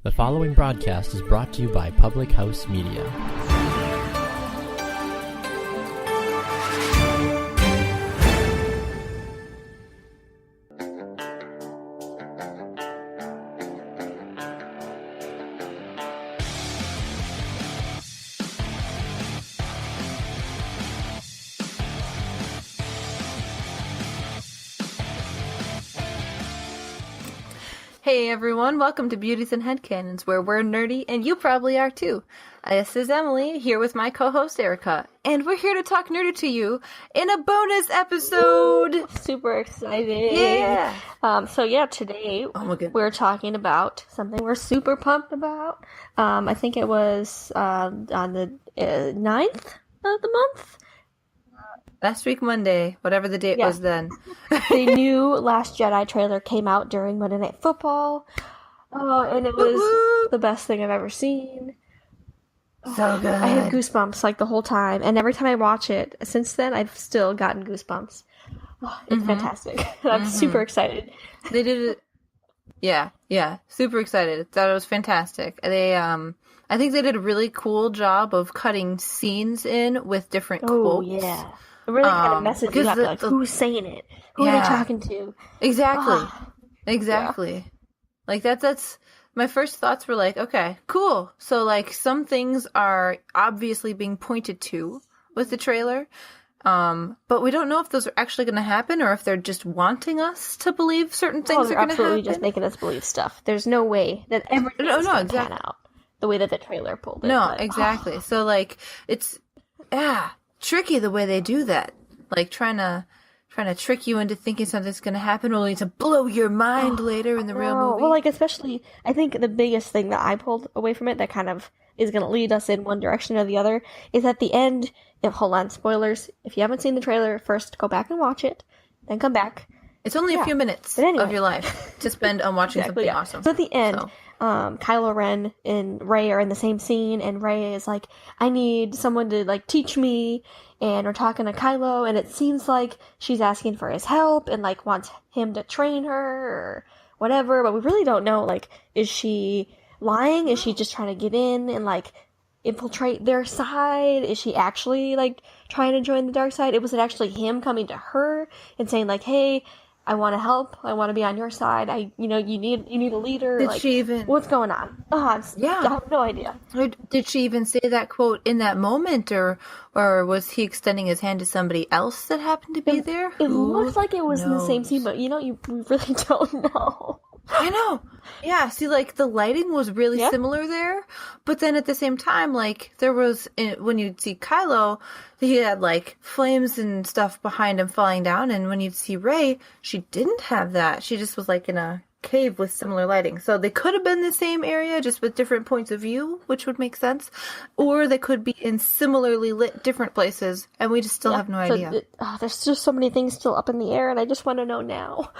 The following broadcast is brought to you by Public House Media. Hey everyone, welcome to Beauties and Headcanons, where we're nerdy, and you probably are too. This is Emily, here with my co-host Erica, and we're here to talk nerdy to you in a bonus episode! Woo! Super excited! Yeah! Today we're talking about something we're super pumped about. I think it was on the 9th of the month? Last week Monday, whatever the date was then. The new Last Jedi trailer came out during Monday Night Football. Oh, and it was the best thing I've ever seen. So good. I had goosebumps like the whole time, and every time I watch it, since then, I've still gotten goosebumps. Oh, it's fantastic. I'm super excited. They did it. Yeah, super excited. Thought it was fantastic. They, I think they did a really cool job of cutting scenes in with different quotes. Oh, yeah. It really kind of messes you up, like, who's saying it? Who are they talking to? Exactly. Yeah. Like, that's, my first thoughts were like, okay, cool. So, like, some things are obviously being pointed to with the trailer, but we don't know if those are actually going to happen or if they're just wanting us to believe certain things are going to happen. They're absolutely just making us believe stuff. There's no way that everything is going to pan out the way that the trailer pulled it. Exactly. So, like, it's, tricky the way they do that. Like, trying to trick you into thinking something's going to happen only to blow your mind later in the real movie. Well, like, especially, I think the biggest thing that I pulled away from it that kind of is going to lead us in one direction or the other is at the end, hold on, spoilers, if you haven't seen the trailer, first go back and watch it, then come back. It's only a few minutes of your life to spend on watching something awesome. So at the end, Kylo Ren and Rey are in the same scene, and Rey is like, I need someone to, like, teach me, and we're talking to Kylo, and it seems like she's asking for his help, and, like, wants him to train her, or whatever, but we really don't know, like, is she lying? Is she just trying to get in and, like, infiltrate their side? Is she actually, like, trying to join the dark side? Was it actually him coming to her and saying, like, hey, I want to help. I want to be on your side. You need a leader. Did she even? What's going on? I have no idea. Did she even say that quote in that moment, or was he extending his hand to somebody else that happened to be there? It looks like it was in the same scene, but we really don't know. I know. Yeah, see, like, the lighting was really similar there, but then at the same time, like, there was, when you'd see Kylo, he had, like, flames and stuff behind him falling down, and when you'd see Rey, she didn't have that. She just was, like, in a cave with similar lighting. So they could have been the same area, just with different points of view, which would make sense, or they could be in similarly lit different places, and we just still have no idea. There's just so many things still up in the air, and I just want to know now.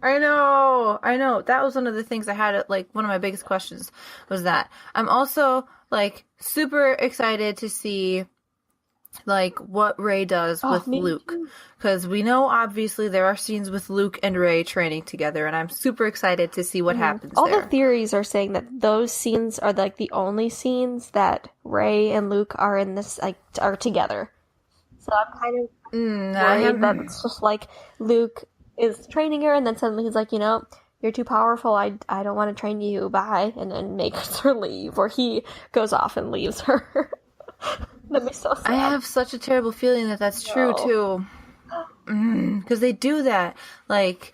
I know. That was one of the things I had, like, one of my biggest questions was that. I'm also, like, super excited to see, like, what Rey does with Luke. Because we know, obviously, there are scenes with Luke and Rey training together, and I'm super excited to see what happens All there. the theories are saying that those scenes are, like, the only scenes that Rey and Luke are in this, like, are together. So I'm kind of worried that it's just, like, Luke is training her, and then suddenly he's like, you're too powerful, I don't want to train you, bye, and then makes her leave, or he goes off and leaves her. That'd be so sad. I have such a terrible feeling that that's true, too. Because they do that. Like,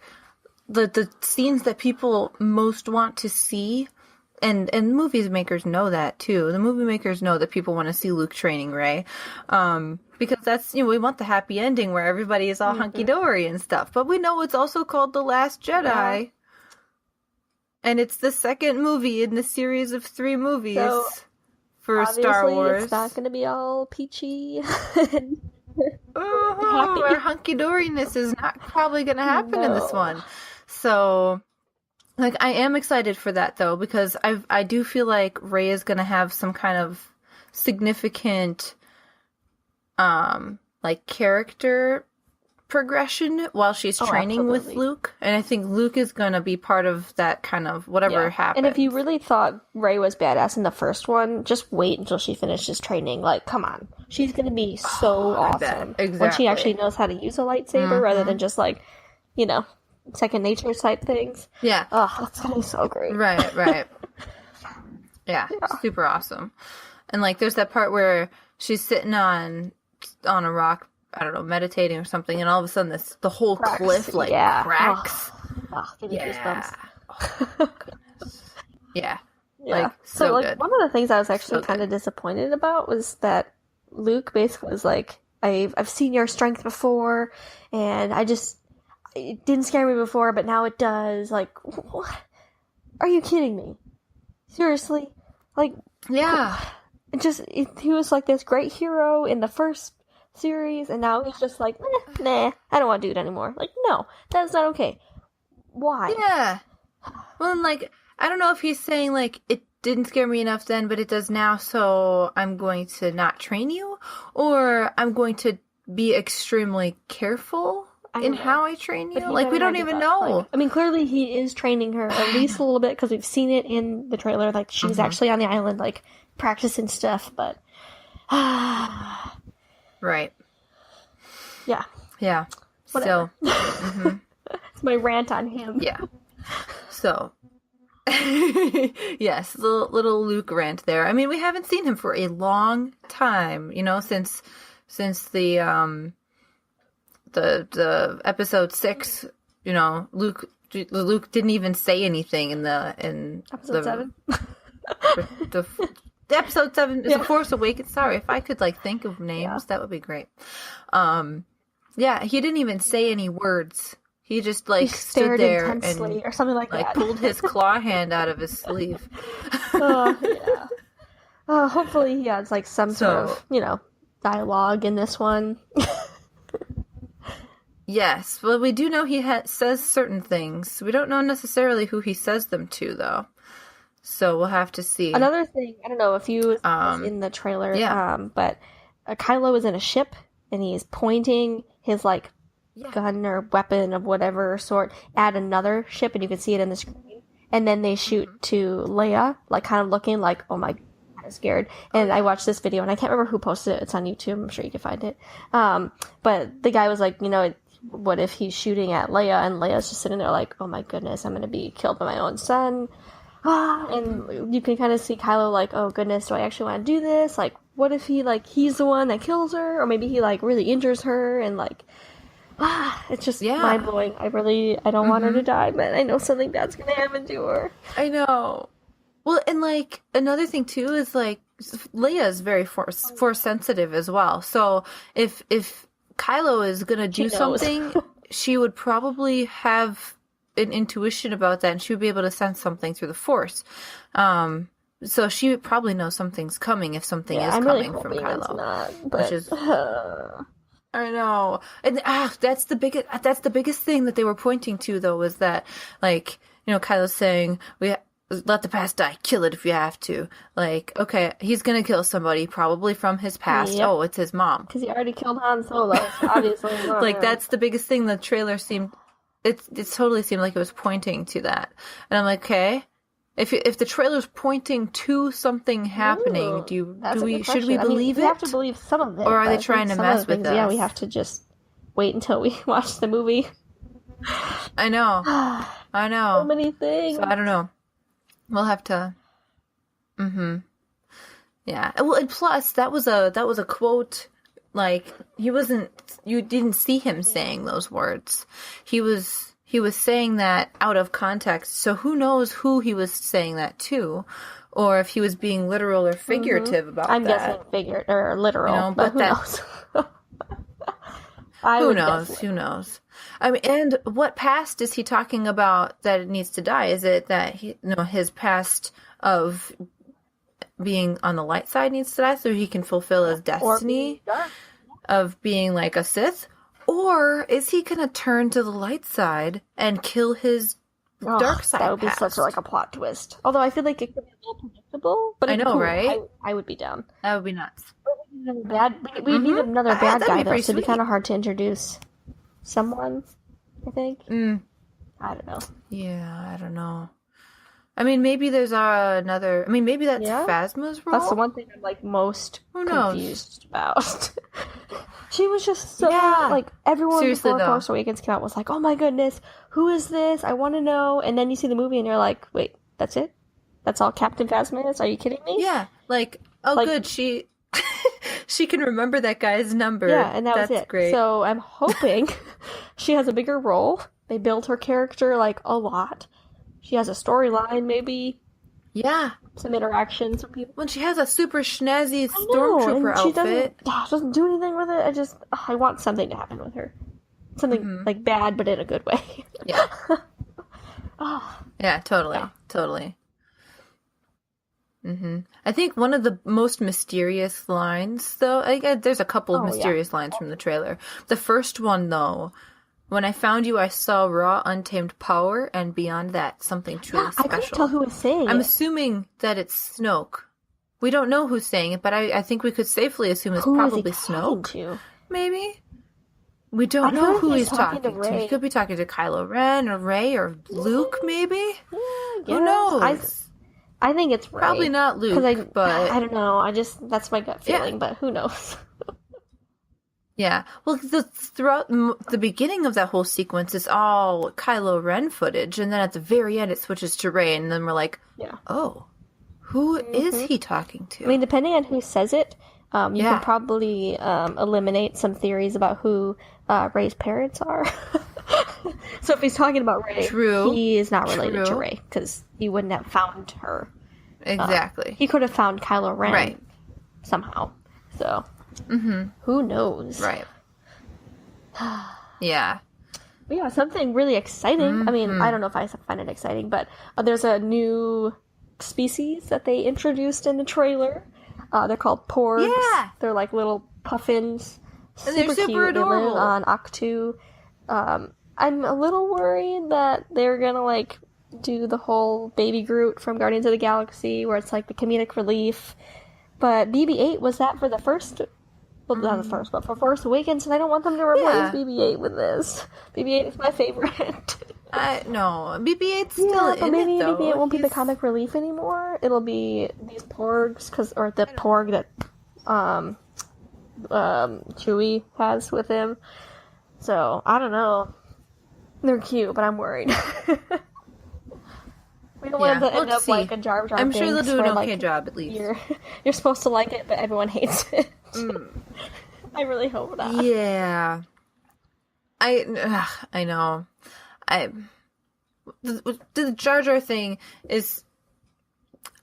the scenes that people most want to see, and movie makers know that, too. The movie makers know that people want to see Luke training Rey. Because that's, we want the happy ending where everybody is all hunky-dory and stuff. But we know it's also called The Last Jedi. Yeah. And it's the second movie in the series of 3 movies for Star Wars. It's not going to be all peachy. Our hunky-doriness is not probably going to happen in this one. So, like, I am excited for that, though, because I do feel like Rey is going to have some kind of significant, like, character progression while she's training with Luke, and I think Luke is gonna be part of that kind of whatever happens. And if you really thought Rey was badass in the first one, just wait until she finishes training. Like, come on, she's gonna be so awesome when she actually knows how to use a lightsaber rather than just like, you know, second nature type things. Yeah, that's gonna be so great. Right. Yeah, super awesome. And like, there's that part where she's sitting on a rock, I don't know, meditating or something, and all of a sudden the whole cliff cracks. Give me goosebumps. Oh, goodness. Yeah. Like, so like good. One of the things I was actually kind of disappointed about was that Luke basically was like, I've seen your strength before, and it didn't scare me before, but now it does. Like, what? Are you kidding me? Seriously? Like, yeah. He was like this great hero in the first series, and now he's just like, nah, I don't want to do it anymore. Like, no, that's not okay. Why? Yeah. Well, and like, I don't know if he's saying like, it didn't scare me enough then, but it does now, so I'm going to not train you, or I'm going to be extremely careful in how I train you. Like, we don't even know. Like, I mean, clearly he is training her at least a little bit, because we've seen it in the trailer. Like, she's actually on the island, like, practicing stuff, but right. Yeah. Whatever. So it's my rant on him. Yeah. So yes, little Luke rant there. I mean, we haven't seen him for a long time, you know, since the episode 6, you know, Luke didn't even say anything in episode 7. The episode 7 is The Force Awakens. Sorry, if I could like think of names, that would be great. Yeah, he didn't even say any words. He just like stood there and or something like that. Pulled his claw hand out of his sleeve. Yeah. Hopefully he has like some sort of, you know, dialogue in this one. Yes, well, we do know he says certain things. We don't know necessarily who he says them to, though. So we'll have to see. Another thing, I don't know if you was in the trailer, but Kylo is in a ship, and he's pointing his, like, gun or weapon of whatever sort at another ship, and you can see it in the screen. And then they shoot to Leia, like, kind of looking like, oh my God, I'm scared. And I watched this video, and I can't remember who posted it. It's on YouTube. I'm sure you can find it. But the guy was like, you know, what if he's shooting at Leia, and Leia's just sitting there like, oh my goodness, I'm going to be killed by my own son. And you can kind of see Kylo like, oh goodness, do I actually want to do this? Like, what if he's the one that kills her? Or maybe he, like, really injures her, and, like, it's just mind-blowing. I don't want her to die, but I know something bad's going to happen to her. I know. Well, and, like, another thing, too, is, like, Leia is very force-sensitive as well. So, if Kylo is going to do something, she would probably have an intuition about that, and she would be able to sense something through the Force. So she would probably know something's coming if something is coming from Kylo. It's not, but... Which is... I know. And that's the biggest thing that they were pointing to, though, was that, like, you know, Kylo's saying, let the past die, kill it if you have to. Like, okay, he's gonna kill somebody, probably from his past. Yep. Oh, it's his mom. Because he already killed Han Solo, so obviously. Like, that's the biggest thing the trailer seemed... It totally seemed like it was pointing to that. And I'm like, okay, if the trailer's pointing to something happening, should we believe it? We have to believe some of it. Or are they trying to mess with us? Yeah, we have to just wait until we watch the movie. I know. So many things. So I don't know. We'll have to. Yeah. Well, and plus that was a quote. Like, you didn't see him saying those words. He was saying that out of context. So who knows who he was saying that to, or if he was being literal or figurative about I'm that. guessing figurative or literal, you know, but who knows? Who knows? I mean, and what past is he talking about that it needs to die? Is it that his past of being on the light side needs to die so he can fulfill his destiny of being like a Sith? Or is he going to turn to the light side and kill his dark side That would past? be such a plot twist. Although I feel like it could be a little predictable. But I know, cool. right? I would be down. That would be nuts. We need another bad guy, though, so it'd be kind of hard to introduce someone, I think. Mm. I don't know. Yeah, I don't know. I mean, maybe there's another... I mean, maybe that's Phasma's role? That's the one thing I'm, like, most Who knows? confused about. She was just so... Yeah. Like, everyone Seriously, before though. Force Awakens came out was like, oh my goodness, who is this? I want to know. And then you see the movie and you're like, wait, that's it? That's all Captain Phasma is? Are you kidding me? Yeah, like, good, she... she can remember that guy's number. Yeah, and that's was it. Great. So I'm hoping she has a bigger role. They build her character, like, a lot. She has a storyline, maybe. Yeah. Some interactions with people. When she has a super snazzy stormtrooper outfit. She doesn't do anything with it. I want something to happen with her. Something, like, bad, but in a good way. Yeah. Yeah, totally. Yeah. Totally. I think one of the most mysterious lines, though, there's a couple of mysterious lines from the trailer. The first one, though, when I found you, I saw raw, untamed power, and beyond that, something truly special. I couldn't tell who was saying I'm it. assuming that it's Snoke. We don't know who's saying it, but I think we could safely assume it's probably Snoke. To? Maybe? We don't know who he's talking to. He could be talking to Kylo Ren or Rey or Luke, maybe? Who knows? I think it's Rey. Probably not Luke, but... I don't know. That's my gut feeling, but who knows? Yeah. Well, throughout the beginning of that whole sequence, it's all Kylo Ren footage, and then at the very end, it switches to Rey, and then we're like, oh, who is he talking to? I mean, depending on who says it, you can probably eliminate some theories about who Rey's parents are. So if he's talking about Rey, he is not related to Rey, because he wouldn't have found her. Exactly. He could have found Kylo Ren somehow. So, who knows? Right. Yeah. But yeah, something really exciting. I mean, I don't know if I find it exciting, but there's a new species that they introduced in the trailer. They're called porgs. Yeah. They're like little puffins. And they're super cute. adorable. They live on Octu. I'm a little worried that they're gonna, like, do the whole Baby Groot from Guardians of the Galaxy, where it's, like, the comedic relief. But BB-8 was that for the first... Well, not the first, but for Force Awakens, and I don't want them to replace BB-8 with this. BB-8 is my favorite. No, BB-8's still in maybe it, though. BB-8 won't be the comic relief anymore. It'll be these porgs, or the porg that Chewie has with him. So, I don't know. They're cute, but I'm worried. We don't want them to end up like a Jar Jar. I'm sure they'll do an where, okay job, at least. You're supposed to like it, but everyone hates it. I really hope not. Yeah. I know. The Jar Jar thing is...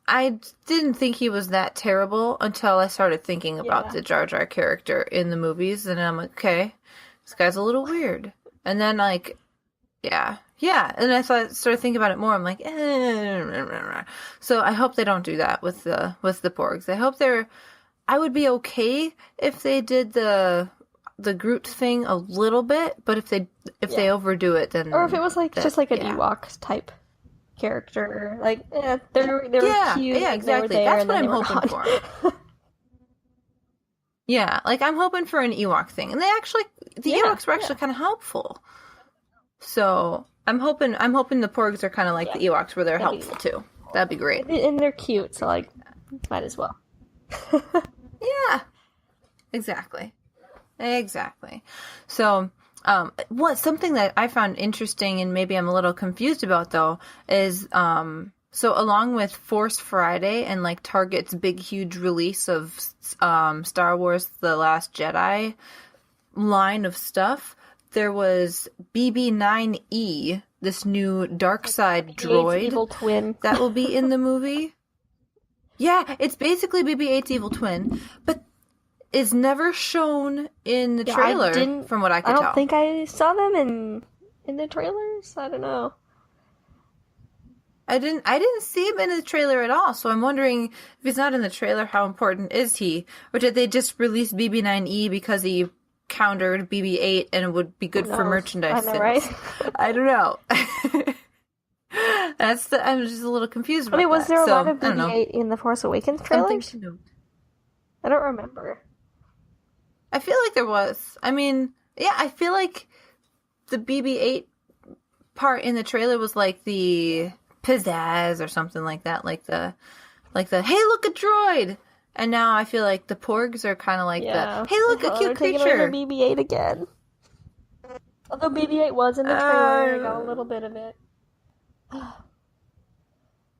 I didn't think he was that terrible until I started thinking about the Jar Jar character in the movies, and I'm like, okay, this guy's a little weird. And then, like, yeah, and I started thinking about it more. I'm like, So I hope they don't do that with the porgs. I would be okay if they did the Groot thing a little bit, but if they overdo it, then or if it was like just like an Ewok type character, like they were cute, yeah, exactly. That's what I'm hoping for. Yeah, like I'm hoping for an Ewok thing, and the Ewoks were actually kind of helpful. So I'm hoping the porgs are kind of like the Ewoks, where they're helpful too. That'd be great, and they're cute, so like might as well. Yeah, exactly. So, something that I found interesting, and maybe I'm a little confused about though, is so along with Force Friday and like Target's big huge release of Star Wars: The Last Jedi line of stuff, there was BB-9E, this new dark side droid evil twin that will be in the movie. Yeah, it's basically BB-8's evil twin, but is never shown in the trailer, from what I could tell. I don't think I saw them in the trailers. I don't know. I didn't see him in the trailer at all, so I'm wondering if he's not in the trailer, how important is he? Or did they just release BB-9E because he countered BB-8 and it would be good for merchandise sales? Right? I don't know. I'm just a little confused about that. Was there a lot of BB-8 in the Force Awakens trailers? I don't remember. I feel like there was. I mean, yeah, I feel like the BB-8 part in the trailer was like the pizzazz or something like that, like the hey, look, a droid. And now I feel like the Porgs are kind of like the hey, look, a cute creature. Taking over BB-8 again. Although BB-8 was in the trailer, I got a little bit of it.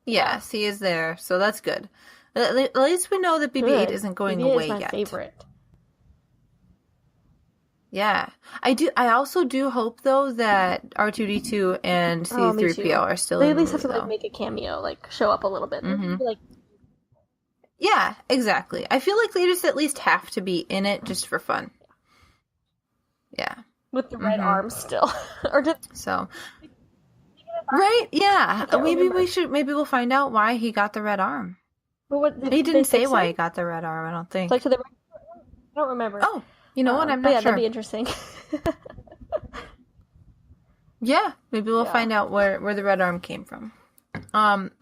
Yes, he is there, so that's good. At least we know that BB-8 isn't going BB-8 away is my yet. favorite. Yeah, I also do hope though that R2D2 and C3PO are still. They in at least have the to like make a cameo, like show up a little bit. Mm-hmm. Like, yeah, exactly. I feel like they just at least have to be in it just for fun. Yeah, with the red arm still, or just so. Right? Yeah. Maybe remember. Maybe we'll find out why he got the red arm. But what, he didn't say why it? he got the red arm. I don't think. Like to the. I don't remember. Oh, you know what? I'm not sure. That'd be interesting. Yeah, maybe we'll find out where the red arm came from.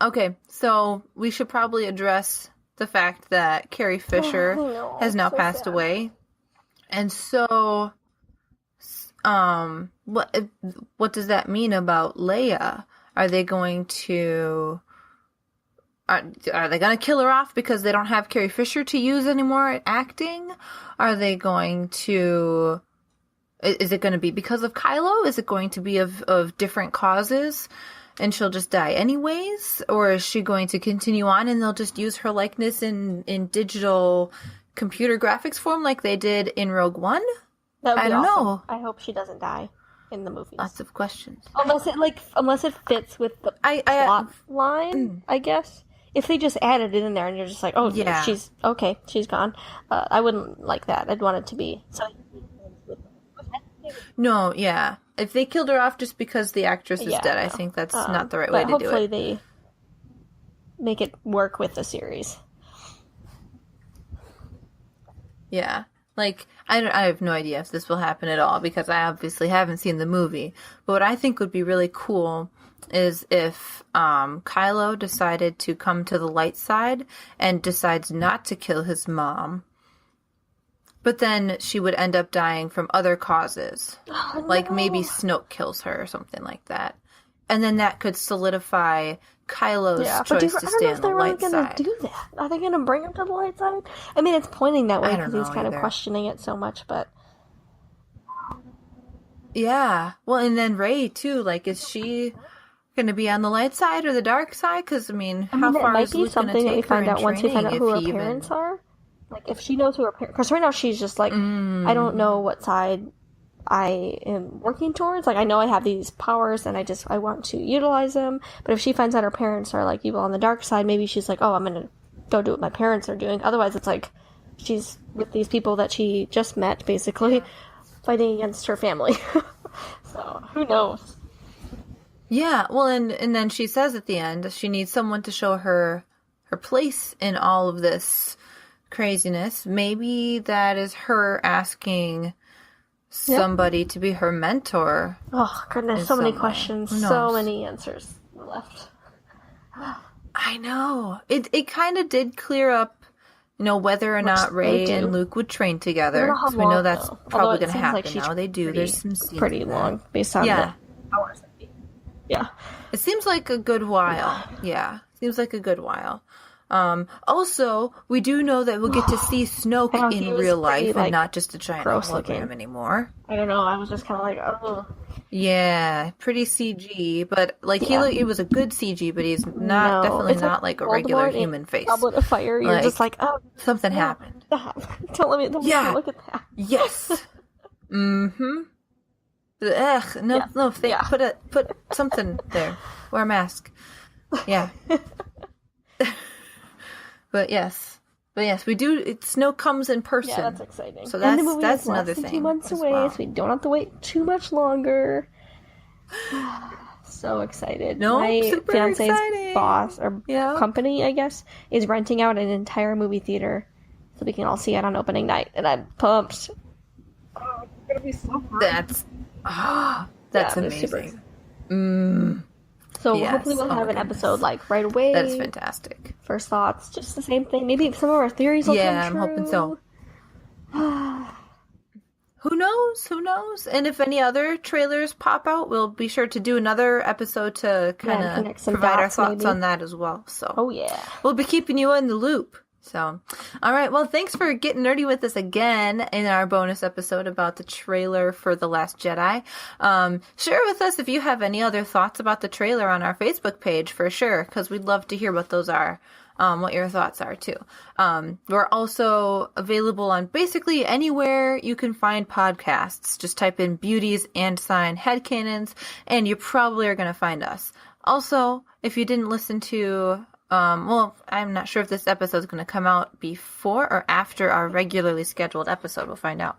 Okay, so we should probably address the fact that Carrie Fisher has now passed away, and so. What does that mean about Leia? Are they going to kill her off because they don't have Carrie Fisher to use anymore at acting? Are they going to? Is it going to be because of Kylo? Is it going to be of different causes, and she'll just die anyways? Or is she going to continue on and they'll just use her likeness in digital computer graphics form like they did in Rogue One? I don't know. I hope she doesn't die in the movies. Lots of questions. Unless it fits with the plot line, I guess. If they just added it in there and you're just like, oh, yeah, she's gone. I wouldn't like that. I'd want it to be. No, yeah. If they killed her off just because the actress is dead, I think that's not the right way to do it. Hopefully they make it work with the series. Yeah. Like, I have no idea if this will happen at all because I obviously haven't seen the movie. But what I think would be really cool is if Kylo decided to come to the light side and decides not to kill his mom. But then she would end up dying from other causes. Oh, like maybe Snoke kills her or something like that. And then that could solidify Kylo's choice to stay on the light side. I don't know if they're really going to do that. Are they going to bring him to the light side? I mean, it's pointing that way because he's kind of questioning it so much, but... Yeah. Well, and then Rey, too. Like, is she going to be on the light side or the dark side? Because, I mean, how far is Luke going to take her in training? It might be something that we find out once we find out who her parents are. Like, if she knows who her parents... Because right now she's just like, I don't know what side I am working towards. Like, I know I have these powers and I want to utilize them. But if she finds out her parents are, like, evil on the dark side, maybe she's like, oh, I'm going to go do what my parents are doing. Otherwise, it's like she's with these people that she just met, basically, fighting against her family. So, who knows? Yeah, well, and then she says at the end she needs someone to show her place in all of this craziness. Maybe that is her asking somebody to be her mentor. Oh, goodness, so many questions, so many answers left. I know. It kind of did clear up, whether or not Rey and Luke would train together. So we know that's probably going to happen now. They do. There's some scenes pretty long based on the hours. Yeah. It seems like a good while. Yeah. Seems like a good while. Also, we do know that we'll get to see Snoke in real life and not just a giant hologram anymore. I don't know. I was just kind of like, oh. Yeah, pretty CG, but he was a good CG, but he's not definitely not like a regular human face. Goblet of Fire. You're just like, oh, something happened. Don't let me look at that. Yes. Mm-hmm. Ugh, no. Put something there. Wear a mask. Yeah. But yes, we do. Snoke comes in person. Yeah, that's exciting. So that's another thing. 2 months away, so we don't have to wait too much longer. So excited! No, my fiance's boss or company, I guess, is renting out an entire movie theater so we can all see it on opening night, and I'm pumped. Oh, it's gonna be so fun. That's amazing. So hopefully we'll have an episode right away. That's fantastic. First thoughts, just the same thing. Maybe some of our theories will come true. Yeah, I'm hoping so. Who knows? Who knows? And if any other trailers pop out, we'll be sure to do another episode to kind of provide our thoughts on that as well. So, oh yeah, we'll be keeping you in the loop. So, all right. Well, thanks for getting nerdy with us again in our bonus episode about the trailer for The Last Jedi. Share with us if you have any other thoughts about the trailer on our Facebook page for sure, because we'd love to hear what those are. What your thoughts are too. We're also available on basically anywhere you can find podcasts. Just type in beauties-headcanons and you probably are going to find us. Also, if you didn't listen to, well, I'm not sure if this episode is going to come out before or after our regularly scheduled episode. We'll find out.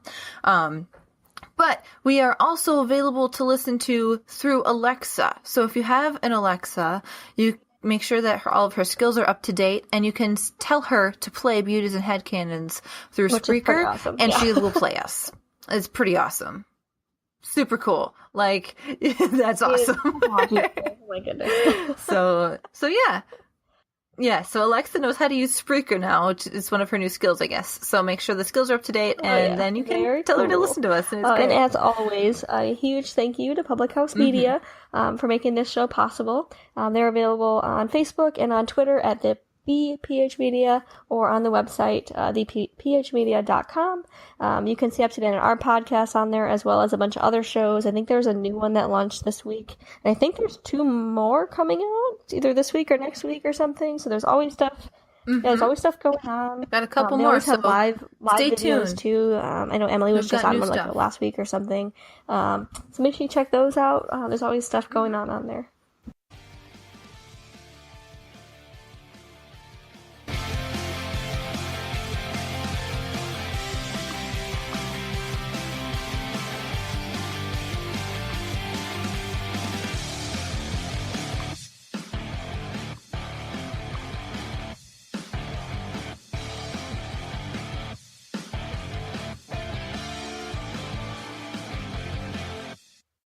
But we are also available to listen to through Alexa. So if you have an Alexa, you make sure that all of her skills are up to date, and you can tell her to play Beauties and Headcanons through Spreaker, awesome. and she will play us. It's pretty awesome. Super cool. Like, that's awesome. Oh my goodness. So yeah. Yeah, so Alexa knows how to use Spreaker now, which is one of her new skills, I guess. So make sure the skills are up to date, and then you can tell her to listen to us. And, and as always, a huge thank you to Public House Media for making this show possible. They're available on Facebook and on Twitter at the BPH Media or on the website, thepphmedia.com. You can see up to date on our podcast on there as well as a bunch of other shows. I think there's a new one that launched this week. And I think there's 2 more coming out either this week or next week or something. So there's always stuff. Yeah, there's always stuff going on. Got a couple they more. Always have so live stay videos tuned. too. I know Emily was just on one like last week or something. So make sure you check those out. There's always stuff going on there.